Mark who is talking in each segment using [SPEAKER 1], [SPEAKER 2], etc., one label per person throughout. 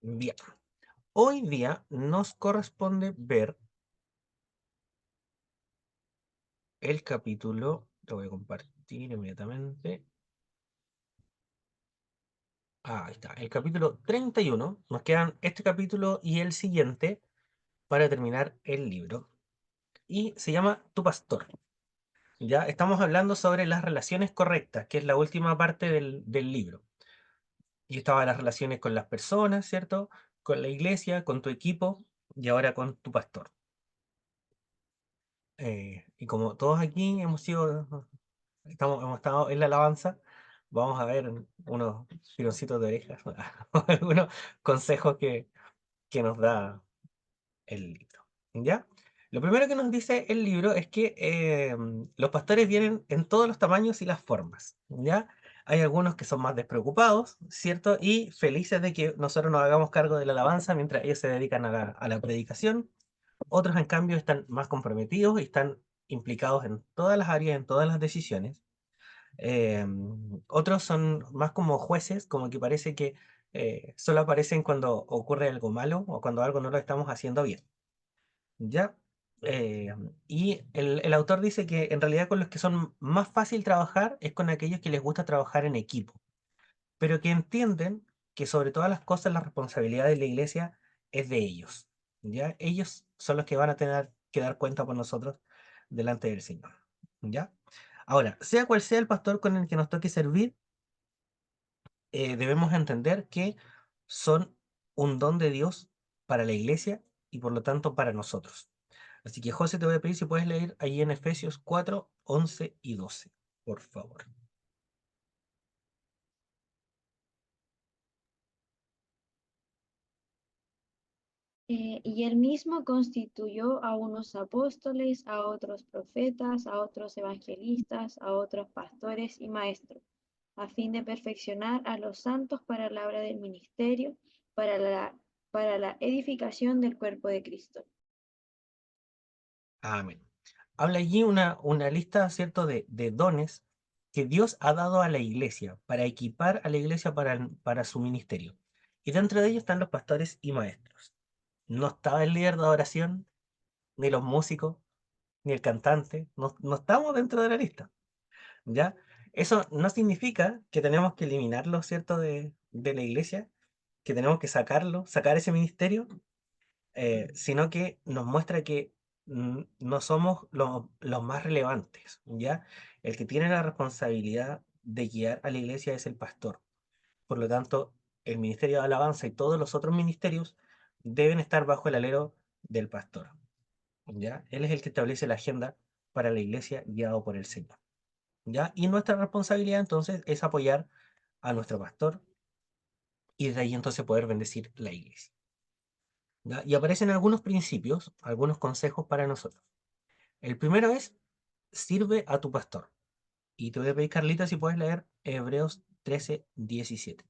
[SPEAKER 1] Bien, hoy día nos corresponde ver el capítulo, lo voy a compartir inmediatamente. Ahí está, el capítulo 31. Nos quedan este capítulo y el siguiente para terminar el libro. Y se llama Tu Pastor. Ya estamos hablando sobre las relaciones correctas, que es la última parte del libro. Y estaba las relaciones con las personas, ¿cierto? Con la iglesia, con tu equipo y ahora con tu pastor. Y como todos aquí hemos estado en la alabanza, vamos a ver unos tironcitos de orejas, o algunos consejos que nos da el libro. ¿Ya? Lo primero que nos dice el libro es que los pastores vienen en todos los tamaños y las formas. ¿Ya? Hay algunos que son más despreocupados, ¿cierto? Y felices de que nosotros nos hagamos cargo de la alabanza mientras ellos se dedican a la predicación. Otros, en cambio, están más comprometidos y están implicados en todas las áreas, en todas las decisiones. Otros son más como jueces, como que parece que solo aparecen cuando ocurre algo malo o cuando algo no lo estamos haciendo bien. ¿Ya? Eh, y el autor dice que en realidad con los que son más fácil trabajar es con aquellos que les gusta trabajar en equipo, pero que entienden que sobre todas las cosas la responsabilidad de la iglesia es de ellos. ¿Ya? Ellos son los que van a tener que dar cuenta por nosotros delante del Señor. ¿Ya? Ahora, sea cual sea el pastor con el que nos toque servir, debemos entender que son un don de Dios para la iglesia y por lo tanto para nosotros. Así que José, te voy a pedir si puedes leer ahí en Efesios 4, 11 y 12, por favor.
[SPEAKER 2] Y él mismo constituyó a unos apóstoles, a otros profetas, a otros evangelistas, a otros pastores y maestros, a fin de perfeccionar a los santos para la obra del ministerio, para la, para la edificación del cuerpo de Cristo.
[SPEAKER 1] Amén. Habla allí una lista, ¿cierto?, de dones que Dios ha dado a la iglesia para equipar a la iglesia para su ministerio. Y dentro de ellos están los pastores y maestros. No estaba el líder de adoración, ni los músicos, ni el cantante. No, no estamos dentro de la lista. ¿Ya? Eso no significa que tenemos que eliminarlo, ¿cierto?, de la iglesia, que tenemos que sacar ese ministerio, sino que nos muestra que no somos los más relevantes, ¿ya? El que tiene la responsabilidad de guiar a la iglesia es el pastor. Por lo tanto, el ministerio de alabanza y todos los otros ministerios deben estar bajo el alero del pastor, ¿ya? Él es el que establece la agenda para la iglesia guiado por el Señor. ¿Ya? Y nuestra responsabilidad entonces es apoyar a nuestro pastor y desde ahí entonces poder bendecir la iglesia. ¿Ya? Y aparecen algunos principios, algunos consejos para nosotros. El primero es, sirve a tu pastor. Y te voy a pedir, Carlita, si puedes leer Hebreos 13:17.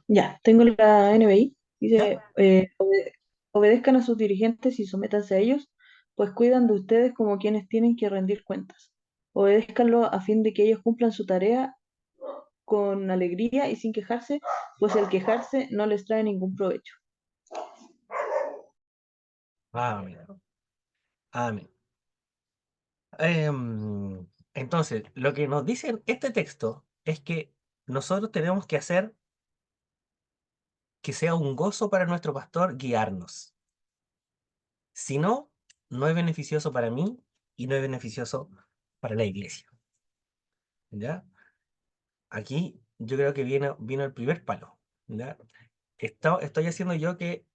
[SPEAKER 3] Ya, tengo la NBI.
[SPEAKER 1] ¿Ya?
[SPEAKER 3] Dice, obedezcan a sus dirigentes y sométanse a ellos, pues cuidan de ustedes como quienes tienen que rendir cuentas. Obedézcanlo a fin de que ellos cumplan su tarea con alegría y sin quejarse, pues el quejarse no les trae ningún provecho.
[SPEAKER 1] Amén. Amén. Entonces, lo que nos dice este texto es que nosotros tenemos que hacer que sea un gozo para nuestro pastor guiarnos. Si no, no es beneficioso para mí y no es beneficioso para la iglesia. ¿Ya? Aquí yo creo que vino el primer palo. ¿Ya? Estoy haciendo yo que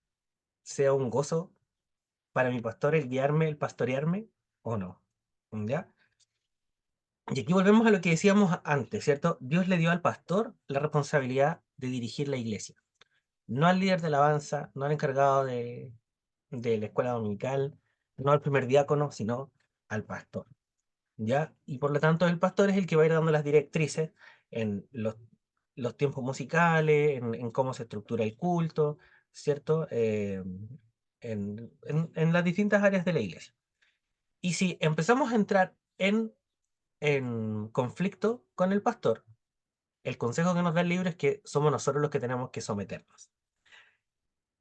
[SPEAKER 1] sea un gozo para mi pastor el guiarme, el pastorearme, o no. ¿Ya? Y aquí volvemos a lo que decíamos antes, ¿cierto? Dios le dio al pastor la responsabilidad de dirigir la iglesia. No al líder de alabanza, no al encargado de la escuela dominical, no al primer diácono, sino al pastor. ¿Ya? Y por lo tanto el pastor es el que va a ir dando las directrices en los tiempos musicales, en cómo se estructura el culto, ¿cierto? En las distintas áreas de la iglesia. Y si empezamos a entrar en conflicto con el pastor, el consejo que nos da el libro es que somos nosotros los que tenemos que someternos.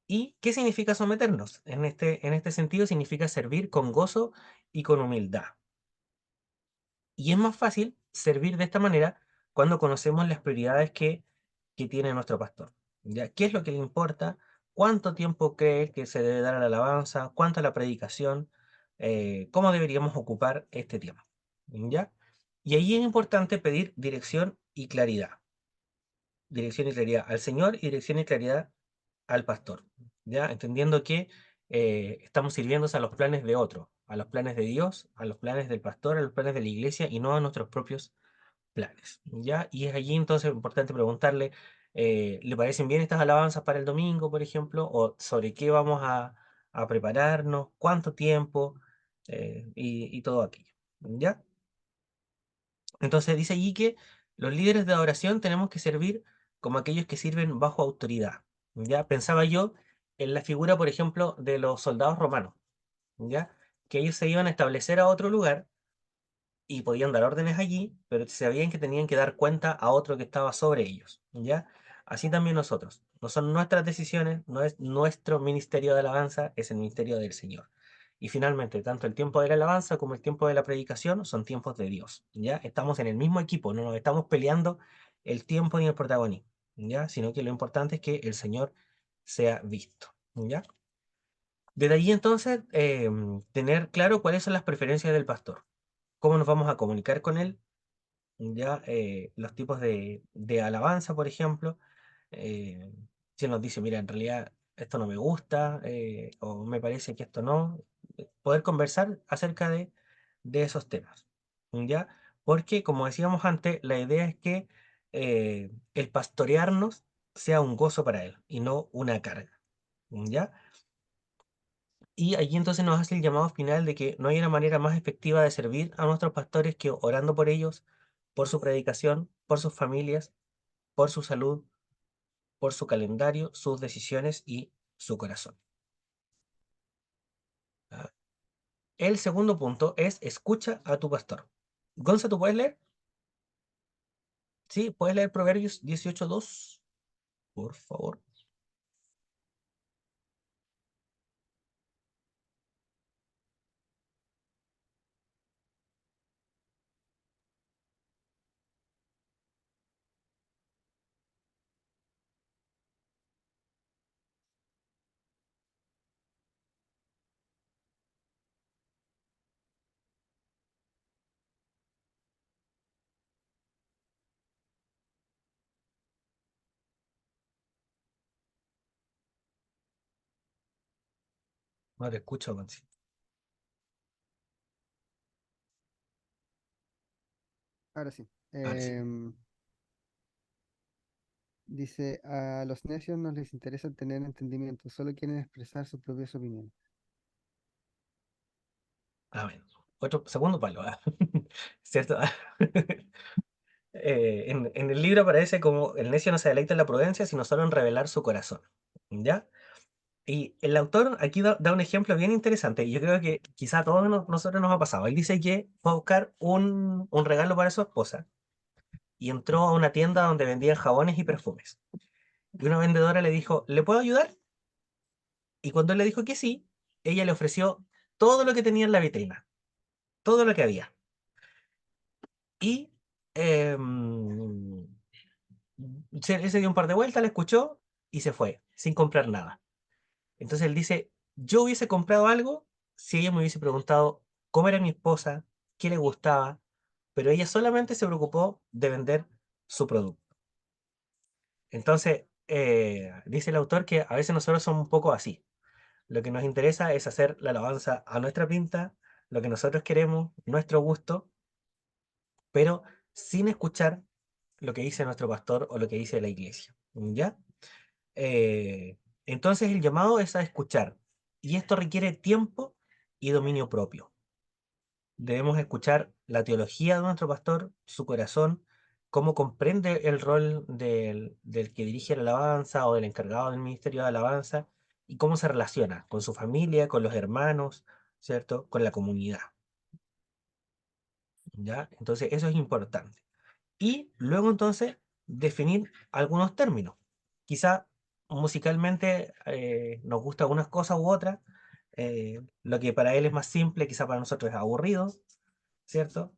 [SPEAKER 1] ¿Y qué significa someternos? En este sentido significa servir con gozo y con humildad. Y es más fácil servir de esta manera cuando conocemos las prioridades que tiene nuestro pastor. ¿Ya? ¿Qué es lo que le importa? ¿Cuánto tiempo cree que se debe dar a la alabanza? ¿Cuánto a la predicación? ¿Cómo deberíamos ocupar este tiempo? ¿Ya? Y ahí es importante pedir dirección y claridad. Dirección y claridad al Señor y dirección y claridad al pastor, ¿ya? Entendiendo que estamos sirviéndose a los planes de otro, a los planes de Dios, a los planes del pastor, a los planes de la iglesia y no a nuestros propios planes, ¿ya? Y es allí entonces importante preguntarle, ¿le parecen bien estas alabanzas para el domingo, por ejemplo? ¿O sobre qué vamos a prepararnos? ¿Cuánto tiempo? Y todo aquello, ¿ya? Entonces dice allí que los líderes de adoración tenemos que servir como aquellos que sirven bajo autoridad. ¿Ya? Pensaba yo en la figura, por ejemplo, de los soldados romanos, ¿ya? Que ellos se iban a establecer a otro lugar y podían dar órdenes allí, pero sabían que tenían que dar cuenta a otro que estaba sobre ellos, ¿ya? Así también nosotros. No son nuestras decisiones, no es nuestro ministerio de alabanza, es el ministerio del Señor. Y finalmente, tanto el tiempo de la alabanza como el tiempo de la predicación son tiempos de Dios, ¿ya? Estamos en el mismo equipo, no nos estamos peleando el tiempo ni el protagonismo, ¿ya? Sino que lo importante es que el Señor sea visto, ¿ya? Desde allí entonces, tener claro cuáles son las preferencias del pastor, cómo nos vamos a comunicar con él, ya los tipos de alabanza, por ejemplo, eh, si él nos dice, mira, en realidad esto no me gusta, o me parece que esto no, poder conversar acerca de esos temas, ¿ya? Porque, como decíamos antes, la idea es que el pastorearnos sea un gozo para él y no una carga, ¿ya? Y allí entonces nos hace el llamado final de que no hay una manera más efectiva de servir a nuestros pastores que orando por ellos, por su predicación, por sus familias, por su salud, por su calendario, sus decisiones y su corazón. ¿Ah? El segundo punto es escucha a tu pastor. Gonza, ¿tú puedes leer? Sí, ¿puedes leer Proverbios 18:2? Por favor. No te escucho, Gonza.
[SPEAKER 4] Ahora sí.
[SPEAKER 1] Ahora sí.
[SPEAKER 4] Dice, a los necios no les interesa tener entendimiento, solo quieren expresar sus propias opiniones.
[SPEAKER 1] Amén. Otro segundo palo, ¿ah? ¿Cierto? En el libro aparece como el necio no se deleita en la prudencia, sino solo en revelar su corazón. ¿Ya? Y el autor aquí da un ejemplo bien interesante. Y yo creo que quizá a todos nosotros nos ha pasado. Él dice que fue a buscar un regalo para su esposa y entró a una tienda donde vendían jabones y perfumes. Y una vendedora le dijo, ¿le puedo ayudar? Y cuando él le dijo que sí, ella le ofreció todo lo que tenía en la vitrina, todo lo que había. Y él se dio un par de vueltas, la escuchó y se fue, sin comprar nada. Entonces él dice, yo hubiese comprado algo si ella me hubiese preguntado cómo era mi esposa, qué le gustaba, pero ella solamente se preocupó de vender su producto. Entonces, dice el autor que a veces nosotros somos un poco así. Lo que nos interesa es hacer la alabanza a nuestra pinta, lo que nosotros queremos, nuestro gusto, pero sin escuchar lo que dice nuestro pastor o lo que dice la iglesia. ¿Ya? Eh, entonces el llamado es a escuchar, y esto requiere tiempo y dominio propio. Debemos escuchar la teología de nuestro pastor, su corazón, cómo comprende el rol del que dirige la alabanza o del encargado del ministerio de alabanza y cómo se relaciona con su familia, con los hermanos, ¿cierto? Con la comunidad, ¿ya? Entonces eso es importante. Y luego entonces definir algunos términos. Quizá musicalmente nos gusta unas cosas u otras, lo que para él es más simple, quizá para nosotros es aburrido, ¿cierto?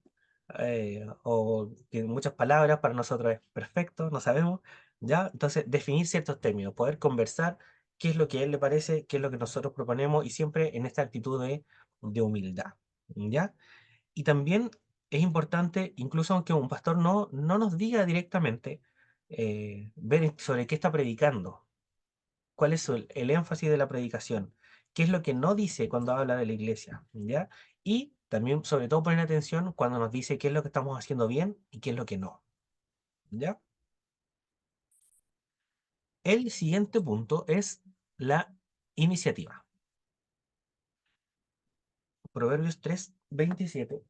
[SPEAKER 1] O que muchas palabras para nosotros es perfecto, no sabemos, ¿ya? Entonces, definir ciertos términos, poder conversar qué es lo que a él le parece, qué es lo que nosotros proponemos y siempre en esta actitud de humildad, ¿ya? Y también es importante, incluso aunque un pastor no nos diga directamente, ver sobre qué está predicando, cuál es el énfasis de la predicación, qué es lo que no dice cuando habla de la iglesia, ¿ya? Y también, sobre todo, poner atención cuando nos dice qué es lo que estamos haciendo bien y qué es lo que no, ¿ya? El siguiente punto es la iniciativa. Proverbios 3:27.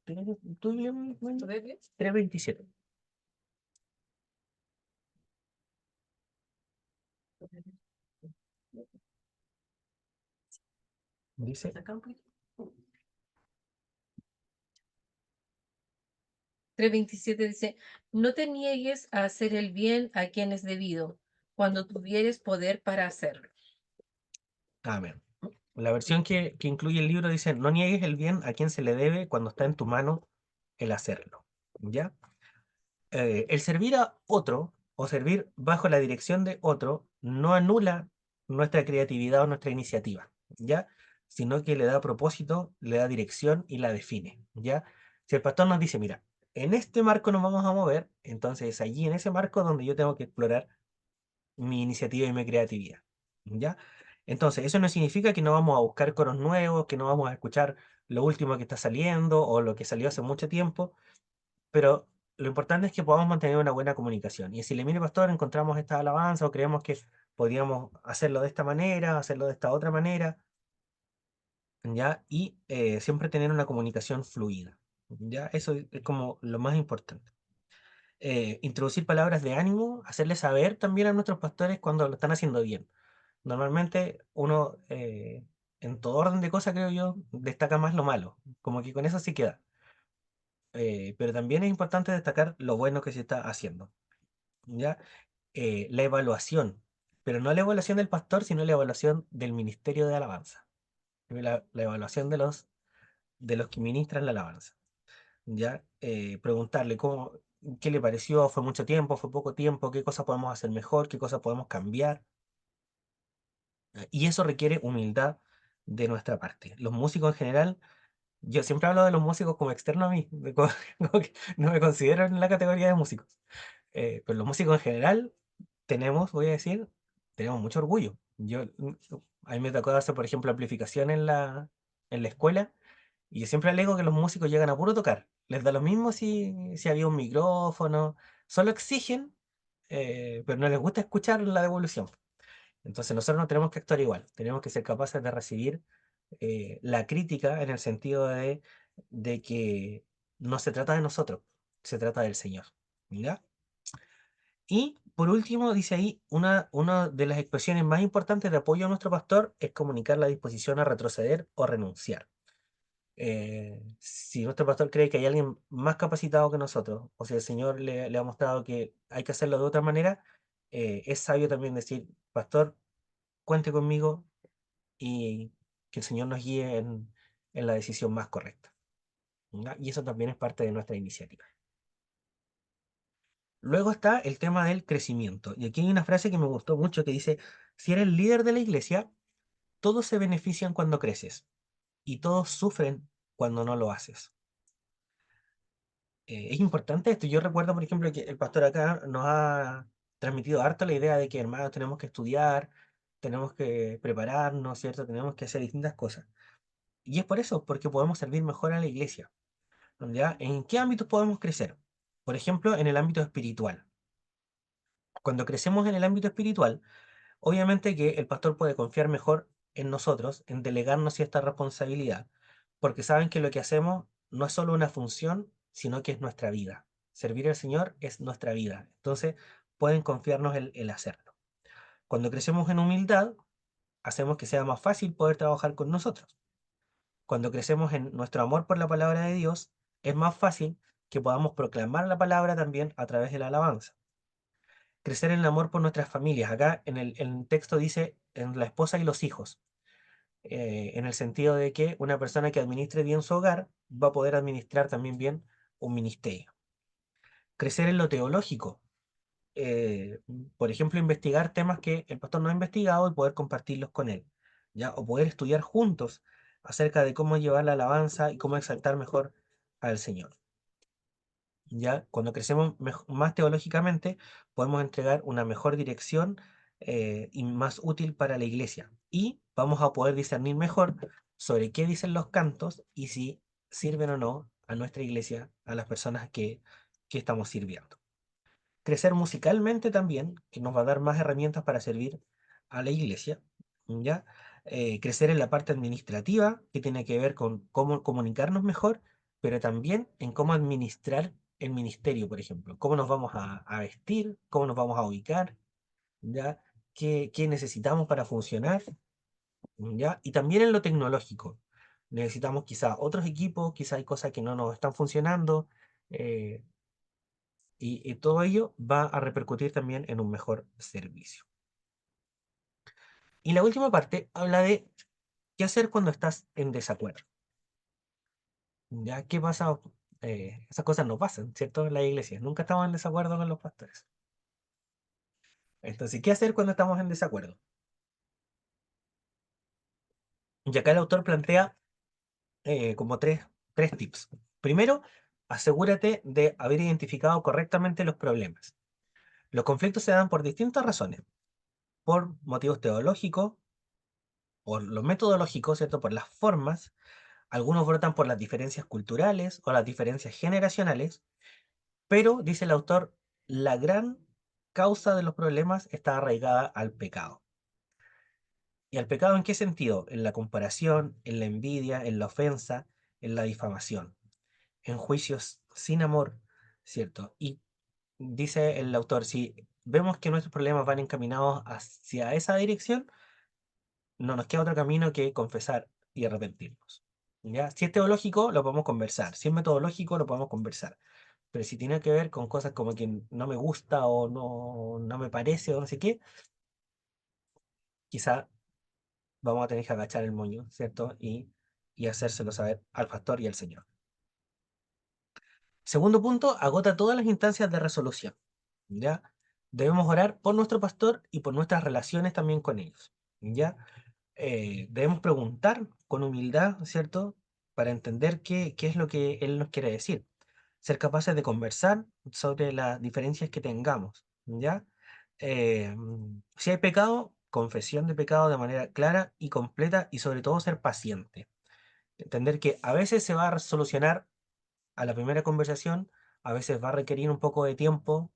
[SPEAKER 1] ¿Tú bien, Wendy?
[SPEAKER 5] Proverbios.
[SPEAKER 1] 3:27. Dice,
[SPEAKER 5] Acá un poquito. 3:27 dice, no te niegues a hacer el bien a quien es debido, cuando tuvieres poder para hacerlo.
[SPEAKER 1] amén. La versión que incluye el libro dice, no niegues el bien a quien se le debe cuando está en tu mano el hacerlo, ¿ya? El servir a otro o servir bajo la dirección de otro no anula nuestra creatividad o nuestra iniciativa, ¿ya? Sino que le da propósito, le da dirección y la define, ¿ya? Si el pastor nos dice, mira, en este marco nos vamos a mover, entonces es allí en ese marco donde yo tengo que explorar mi iniciativa y mi creatividad, ¿ya? Entonces, eso no significa que no vamos a buscar coros nuevos, que no vamos a escuchar lo último que está saliendo o lo que salió hace mucho tiempo, pero lo importante es que podamos mantener una buena comunicación. Y si le mire pastor, encontramos esta alabanza o creemos que podríamos hacerlo de esta manera, hacerlo de esta otra manera, ¿ya? Y siempre tener una comunicación fluida, ¿ya? Eso es como lo más importante. Introducir palabras de ánimo, hacerles saber también a nuestros pastores cuando lo están haciendo bien. Normalmente uno, en todo orden de cosas, creo yo, destaca más lo malo, como que con eso sí queda. Pero también es importante destacar lo bueno que se está haciendo, ¿ya? La evaluación, pero no la evaluación del pastor, sino la evaluación del ministerio de alabanza, la evaluación de los que ministran la alabanza, ¿ya? Preguntarle qué le pareció, fue mucho tiempo, fue poco tiempo, qué cosas podemos hacer mejor, qué cosas podemos cambiar. Y eso requiere humildad de nuestra parte. Los músicos en general, yo siempre hablo de los músicos como externo a mí, como que no me considero en la categoría de músicos. Pero los músicos en general tenemos, voy a decir, tenemos mucho orgullo. A mí me tocó hacer, por ejemplo, amplificación en la escuela, y yo siempre alego que los músicos llegan a puro tocar. Les da lo mismo si había un micrófono, solo exigen, pero no les gusta escuchar la devolución. Entonces nosotros no tenemos que actuar igual, tenemos que ser capaces de recibir la crítica en el sentido de que no se trata de nosotros, se trata del Señor. ¿Ya? Y por último, dice ahí, una de las expresiones más importantes de apoyo a nuestro pastor es comunicar la disposición a retroceder o renunciar. Si nuestro pastor cree que hay alguien más capacitado que nosotros, o si el Señor le ha mostrado que hay que hacerlo de otra manera, es sabio también decir, pastor, cuente conmigo y que el Señor nos guíe en la decisión más correcta, ¿ya? Y eso también es parte de nuestra iniciativa. Luego está el tema del crecimiento. Y aquí hay una frase que me gustó mucho que dice, si eres líder de la iglesia, todos se benefician cuando creces y todos sufren cuando no lo haces. Es importante esto. Yo recuerdo, por ejemplo, que el pastor acá nos ha transmitido harto la idea de que, hermanos, tenemos que estudiar, tenemos que prepararnos, ¿cierto? Tenemos que hacer distintas cosas. Y es por eso, porque podemos servir mejor a la iglesia. ¿Ya? ¿En qué ámbitos podemos crecer? Por ejemplo, en el ámbito espiritual. Cuando crecemos en el ámbito espiritual, obviamente que el pastor puede confiar mejor en nosotros, en delegarnos cierta responsabilidad, porque saben que lo que hacemos no es solo una función, sino que es nuestra vida. Servir al Señor es nuestra vida. Entonces, pueden confiarnos el hacerlo. Cuando crecemos en humildad, hacemos que sea más fácil poder trabajar con nosotros. Cuando crecemos en nuestro amor por la palabra de Dios, es más fácil que podamos proclamar la palabra también a través de la alabanza. Crecer en el amor por nuestras familias. Acá en el texto dice en la esposa y los hijos, en el sentido de que una persona que administre bien su hogar va a poder administrar también bien un ministerio. Crecer en lo teológico. Por ejemplo, investigar temas que el pastor no ha investigado y poder compartirlos con él, ¿ya? O poder estudiar juntos acerca de cómo llevar la alabanza y cómo exaltar mejor al Señor. ¿Ya? Cuando crecemos más teológicamente, podemos entregar una mejor dirección y más útil para la iglesia. Y vamos a poder discernir mejor sobre qué dicen los cantos y si sirven o no a nuestra iglesia, a las personas que estamos sirviendo. Crecer musicalmente también, que nos va a dar más herramientas para servir a la iglesia, ¿ya? Crecer en la parte administrativa, que tiene que ver con cómo comunicarnos mejor, pero también en cómo administrar el ministerio, por ejemplo. Cómo nos vamos a vestir, cómo nos vamos a ubicar, ¿ya? ¿Qué necesitamos para funcionar? ¿Ya? Y también en lo tecnológico. Necesitamos quizá otros equipos, quizá hay cosas que no nos están funcionando, eh, y todo ello va a repercutir también en un mejor servicio. Y la última parte habla de qué hacer cuando estás en desacuerdo. ¿Ya? ¿Qué pasa? Esas cosas no pasan, ¿cierto? En la iglesia. Nunca estamos en desacuerdo con los pastores. Entonces, ¿qué hacer cuando estamos en desacuerdo? Y acá el autor plantea como tres tips. Primero, asegúrate de haber identificado correctamente los problemas. Los conflictos se dan por distintas razones. Por motivos teológicos, por lo metodológico, ¿cierto? Por las formas. Algunos brotan por las diferencias culturales o las diferencias generacionales, pero, dice el autor, la gran causa de los problemas está arraigada al pecado. ¿Y al pecado en qué sentido? En la comparación, en la envidia, en la ofensa, en la difamación, en juicios sin amor, ¿cierto? Y dice el autor, si vemos que nuestros problemas van encaminados hacia esa dirección, no nos queda otro camino que confesar y arrepentirnos. ¿Ya? Si es teológico, lo podemos conversar. Si es metodológico, lo podemos conversar. Pero si tiene que ver con cosas como que no me gusta o no me parece o no sé qué, quizá vamos a tener que agachar el moño, ¿cierto? Y hacérselo saber al pastor y al Señor. Segundo punto, agota todas las instancias de resolución. ¿Ya? Debemos orar por nuestro pastor y por nuestras relaciones también con ellos. ¿Ya? Debemos preguntar con humildad, ¿cierto? Para entender qué es lo que él nos quiere decir. Ser capaces de conversar sobre las diferencias que tengamos, ¿ya? Si hay pecado, confesión de pecado de manera clara y completa y sobre todo ser paciente. Entender que a veces se va a solucionar a la primera conversación, a veces va a requerir un poco de tiempo,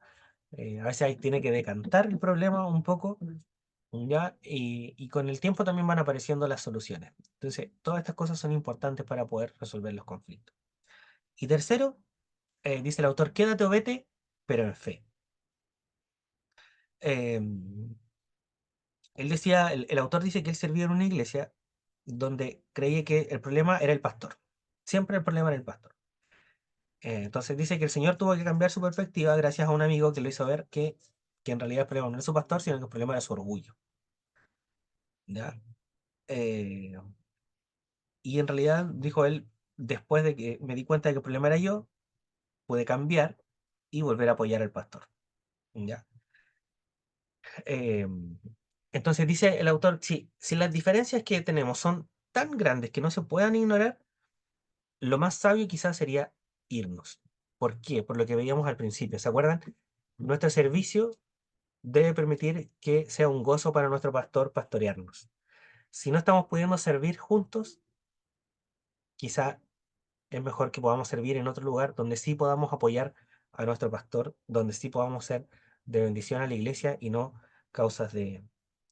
[SPEAKER 1] a veces tiene que decantar el problema un poco, ¿ya? Y con el tiempo también van apareciendo las soluciones. Entonces, todas estas cosas son importantes para poder resolver los conflictos. Y tercero, dice el autor, quédate o vete, pero en fe. Em, Él decía, el autor dice que él servía en una iglesia donde creía que el problema era el pastor. Siempre el problema era el pastor. Entonces dice que el Señor tuvo que cambiar su perspectiva gracias a un amigo que lo hizo ver que en realidad el problema no era su pastor, sino que el problema era su orgullo. ¿Ya? Eh, y en realidad, dijo él, después de que me di cuenta de que el problema era yo, pude cambiar y volver a apoyar al pastor. ¿Ya? Em, entonces dice el autor, si las diferencias que tenemos son tan grandes que no se puedan ignorar, lo más sabio quizás sería irnos. ¿Por qué? Por lo que veíamos al principio. ¿Se acuerdan? Nuestro servicio debe permitir que sea un gozo para nuestro pastor pastorearnos. Si no estamos pudiendo servir juntos, quizá es mejor que podamos servir en otro lugar donde sí podamos apoyar a nuestro pastor, donde sí podamos ser de bendición a la iglesia y no causas de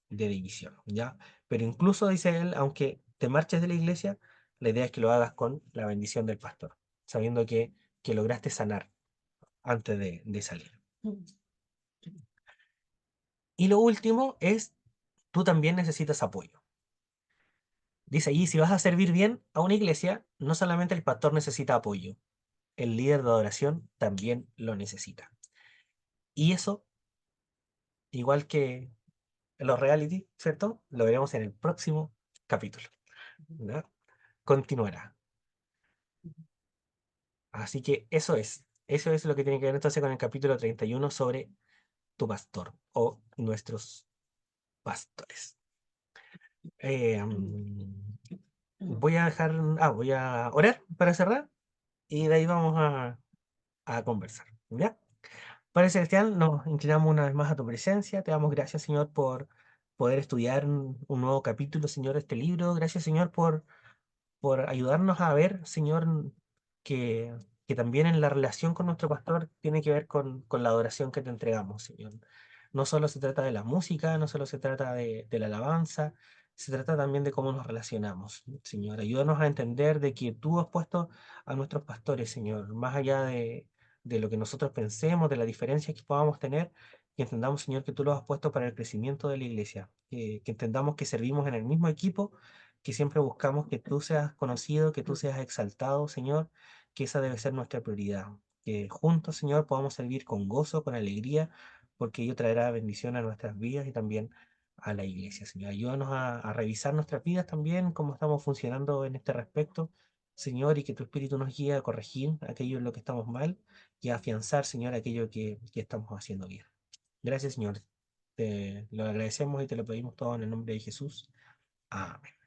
[SPEAKER 1] división, ¿ya? Pero incluso, dice él, aunque te marches de la iglesia, la idea es que lo hagas con la bendición del pastor, sabiendo que lograste sanar antes de salir. Y lo último es, tú también necesitas apoyo. Dice allí, si vas a servir bien a una iglesia, no solamente el pastor necesita apoyo, el líder de adoración también lo necesita. Y eso igual que los reality, ¿cierto? Lo veremos en el próximo capítulo. ¿Ya? Continuará. Así que eso es lo que tiene que ver entonces con el capítulo 31 sobre tu pastor o nuestros pastores. Voy a dejar, voy a orar para cerrar y de ahí vamos a conversar. ¿Ya? Padre Celestial, nos inclinamos una vez más a tu presencia. Te damos gracias, Señor, por poder estudiar un nuevo capítulo, Señor, de este libro. Gracias, Señor, por ayudarnos a ver, Señor, que, que también en la relación con nuestro pastor tiene que ver con la adoración que te entregamos, Señor. No solo se trata de la música, no solo se trata de la alabanza, se trata también de cómo nos relacionamos, Señor. Ayúdanos a entender de que tú has puesto a nuestros pastores, Señor, más allá de lo que nosotros pensemos, de las diferencias que podamos tener, que entendamos, Señor, que tú los has puesto para el crecimiento de la iglesia, que entendamos que servimos en el mismo equipo, que siempre buscamos que tú seas conocido, que tú seas exaltado, Señor, que esa debe ser nuestra prioridad. Que juntos, Señor, podamos servir con gozo, con alegría, porque ello traerá bendición a nuestras vidas y también a la iglesia, Señor. Ayúdanos a revisar nuestras vidas también, cómo estamos funcionando en este respecto, Señor, y que tu Espíritu nos guíe a corregir aquello en lo que estamos mal y a afianzar, Señor, aquello que estamos haciendo bien. Gracias, Señor. Te lo agradecemos y te lo pedimos todo en el nombre de Jesús. Amén.